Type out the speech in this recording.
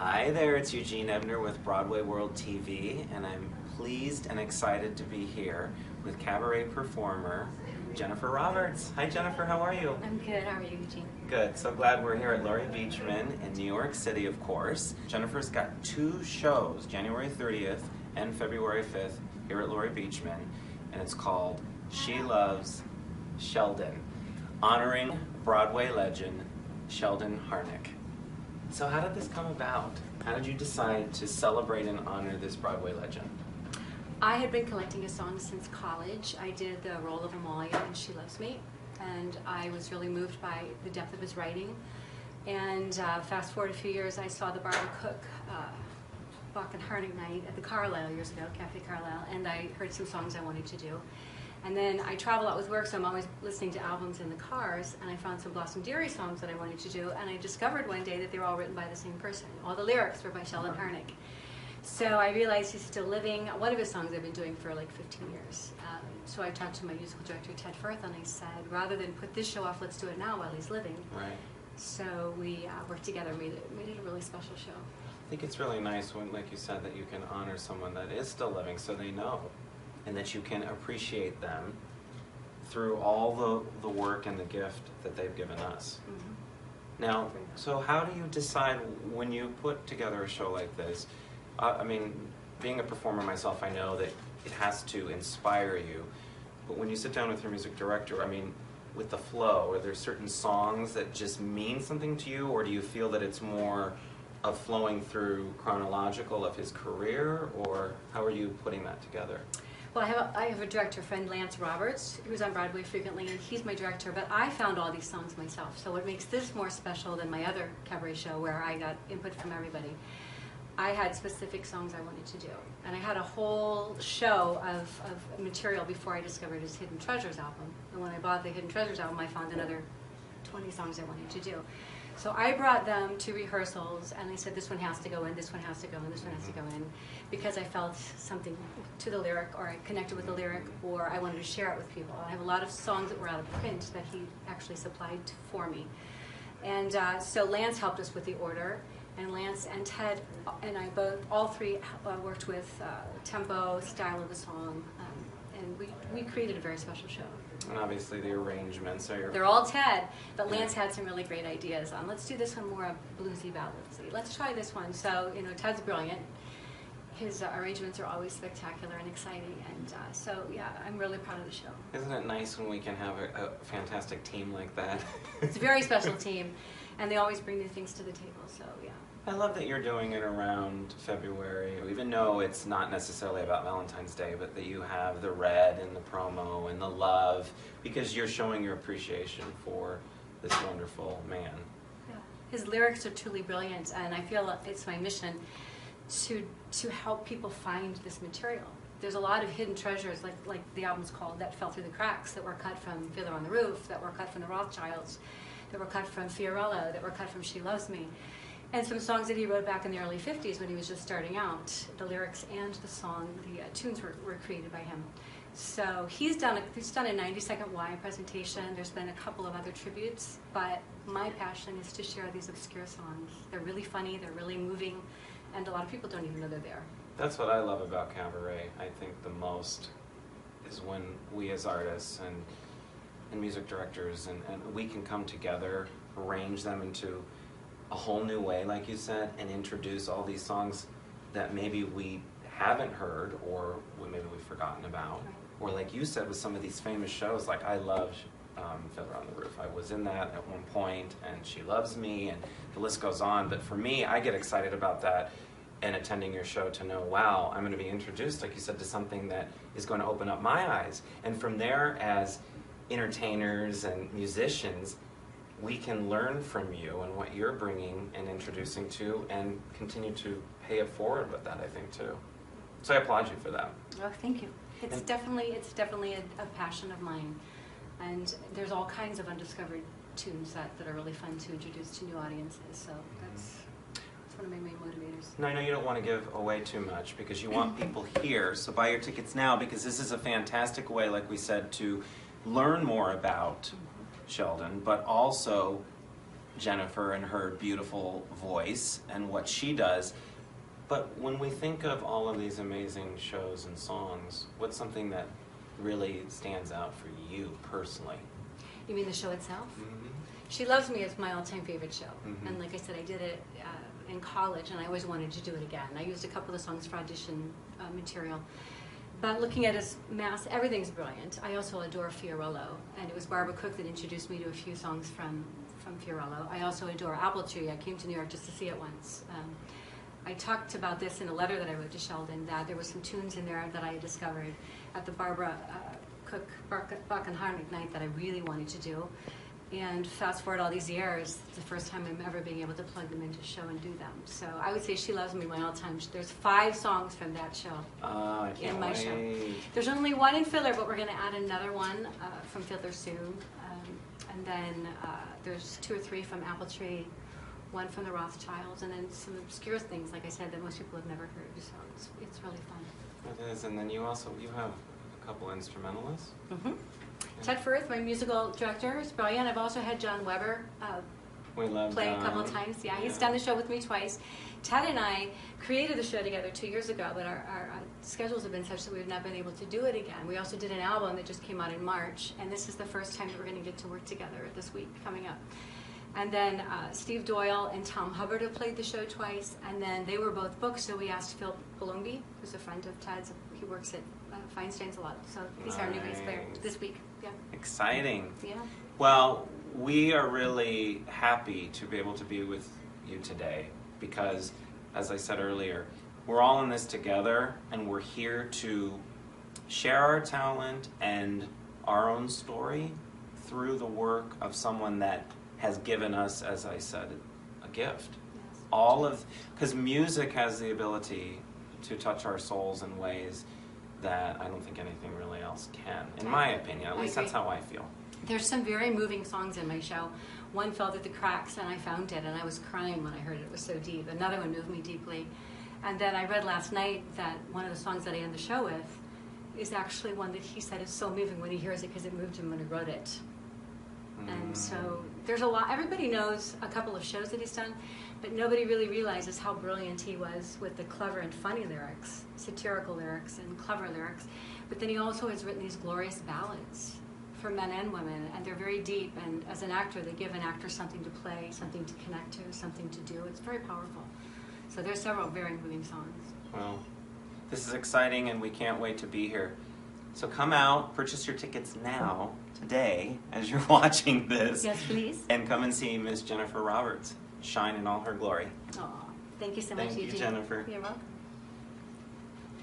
Hi there, it's Eugene Ebner with BroadwayWorld TV, and I'm pleased and excited to be here with cabaret performer Jennifer Roberts. Hi Jennifer, how are you? I'm good, how are you, Eugene? Good, so glad we're here at Laurie Beechman in New York City, of course. Jennifer's got two shows, January 30th and February 5th, here at Laurie Beechman, and it's called She Loves Sheldon, honoring Broadway legend Sheldon Harnick. So how did this come about? How did you decide to celebrate and honor this Broadway legend? I had been collecting his songs since college. I did the role of Amalia in She Loves Me, and I was really moved by the depth of his writing. And fast forward a few years, I saw the Barbara Cook Bach and Harnick night at the Carlisle years ago, Cafe Carlisle, and I heard some songs I wanted to do. And then I travel a lot with work, so I'm always listening to albums in the cars, and I found some Blossom Dearie songs that I wanted to do, and I discovered one day that they were all written by the same person. All the lyrics were by Sheldon Harnick. So I realized he's still living. One of his songs I've been doing for like 15 years. So I talked to my musical director, Ted Firth, and I said, rather than put this show off, let's do it now while he's living. Right. So we worked together and made it a really special show. I think it's really nice when, like you said, that you can honor someone that is still living so they know, and that you can appreciate them through all the work and the gift that they've given us. Mm-hmm. Now, so how do you decide when you put together a show like this? I mean, being a performer myself, I know that it has to inspire you, but when you sit down with your music director, I mean, with the flow, are there certain songs that just mean something to you, or do you feel that it's more of flowing through chronological of his career, or how are you putting that together? Well, I have a director friend, Lance Roberts, who's on Broadway frequently, and he's my director, but I found all these songs myself. So what makes this more special than my other cabaret show where I got input from everybody, I had specific songs I wanted to do. And I had a whole show of material before I discovered his Hidden Treasures album. And when I bought the Hidden Treasures album, I found another 20 songs I wanted to do. So I brought them to rehearsals, and I said, this one has to go in, this one has to go in, this one has to go in, because I felt something to the lyric, or I connected with the lyric, or I wanted to share it with people. I have a lot of songs that were out of print that he actually supplied for me. And so Lance helped us with the order, and Lance and Ted and I all three worked with tempo, style of the song, and we created a very special show. And obviously the arrangements are... They're all Ted, but Lance had some really great ideas on, let's do this one more bluesy balladsy. Let's try this one. So, you know, Ted's brilliant. His arrangements are always spectacular and exciting, and so, yeah, I'm really proud of the show. Isn't it nice when we can have a fantastic team like that? It's a very special team, and they always bring new things to the table, so, yeah. I love that you're doing it around February, even though it's not necessarily about Valentine's Day, but that you have the red and the promo and the love, because you're showing your appreciation for this wonderful man. Yeah. His lyrics are truly brilliant, and I feel it's my mission to help people find this material. There's a lot of hidden treasures, like the album's called, that fell through the cracks, that were cut from Fiddler on the Roof, that were cut from the Rothschilds, that were cut from Fiorello, that were cut from She Loves Me. And some songs that he wrote back in the early 50s when he was just starting out. The lyrics and the song, the tunes were created by him. So he's done a 90-second Y presentation. There's been a couple of other tributes, but my passion is to share these obscure songs. They're really funny, they're really moving, and a lot of people don't even know they're there. That's what I love about cabaret, I think, the most, is when we as artists and music directors, and we can come together, arrange them into a whole new way, like you said, and introduce all these songs that maybe we haven't heard, or maybe we've forgotten about. Right. Or like you said, with some of these famous shows, like I love Fiddler on the Roof. I was in that at one point, and She Loves Me, and the list goes on. But for me, I get excited about that and attending your show to know, wow, I'm going to be introduced, like you said, to something that is going to open up my eyes. And from there, as entertainers and musicians, we can learn from you and what you're bringing and introducing to, and continue to pay it forward with that, I think, too. So I applaud you for that. Oh, thank you. It's definitely a passion of mine. And there's all kinds of undiscovered tunes that are really fun to introduce to new audiences. So that's one of my main motivators. Now, I know you don't want to give away too much because you want people here, so buy your tickets now, because this is a fantastic way, like we said, to learn more about Sheldon, but also Jennifer and her beautiful voice and what she does. But when we think of all of these amazing shows and songs, what's something that really stands out for you personally? You mean the show itself? Mm-hmm. She Loves Me is my all-time favorite show. Mm-hmm. And like I said, I did it in college, and I always wanted to do it again. I used a couple of songs for audition material. But looking at his mass, everything's brilliant. I also adore Fiorello, and it was Barbara Cook that introduced me to a few songs from Fiorello. I also adore Apple Tree. I came to New York just to see it once. I talked about this in a letter that I wrote to Sheldon, that there were some tunes in there that I had discovered at the Barbara Cook Bach and Harnick night that I really wanted to do. And fast forward all these years, it's the first time I'm ever being able to plug them into a show and do them. So I would say She Loves Me, my all-time. There's 5 songs from that show I can't in my wait. show. There's only one in filler, but we're going to add another one from filler soon. And then there's 2 or 3 from Apple Tree, 1 from the Rothschilds, and then some obscure things, like I said, that most people have never heard. So it's really fun. It is, and then you have a couple instrumentalists. Mm-hmm. Ted Firth, my musical director, is brilliant. I've also had John Weber We love play a couple of times. Yeah, he's done the show with me twice. Ted and I created the show together 2 years ago, but our schedules have been such that we've not been able to do it again. We also did an album that just came out in March, and this is the first time that we're going to get to work together this week coming up. And then Steve Doyle and Tom Hubbard have played the show twice, and then they were both booked, so we asked Phil Palumbi, who's a friend of Ted's. He works at Feinstein's a lot, so he's our new bass player this week. Yeah. Exciting. Yeah. Well, we are really happy to be able to be with you today because, as I said earlier, we're all in this together, and we're here to share our talent and our own story through the work of someone that has given us, as I said, a gift. Yes. Because music has the ability to touch our souls in ways that I don't think anything really else can, in my opinion. At least that's how I feel. There's some very moving songs in my show. One fell through the cracks, and I found it, and I was crying when I heard it. It was so deep. Another one moved me deeply. And then I read last night that one of the songs that I end the show with is actually one that he said is so moving when he hears it because it moved him when he wrote it. And so there's a lot. Everybody knows a couple of shows that he's done, but nobody really realizes how brilliant he was with the clever and funny lyrics, satirical lyrics and clever lyrics. But then he also has written these glorious ballads for men and women, and they're very deep. And as an actor, they give an actor something to play, something to connect to, something to do. It's very powerful. So there's several very moving songs. Well, this is exciting, and we can't wait to be here. So come out, purchase your tickets now, today, as you're watching this. Yes, please. And come and see Miss Jennifer Roberts shine in all her glory. Aw, thank you so much, Thank you, Eugene. Jennifer. You're welcome.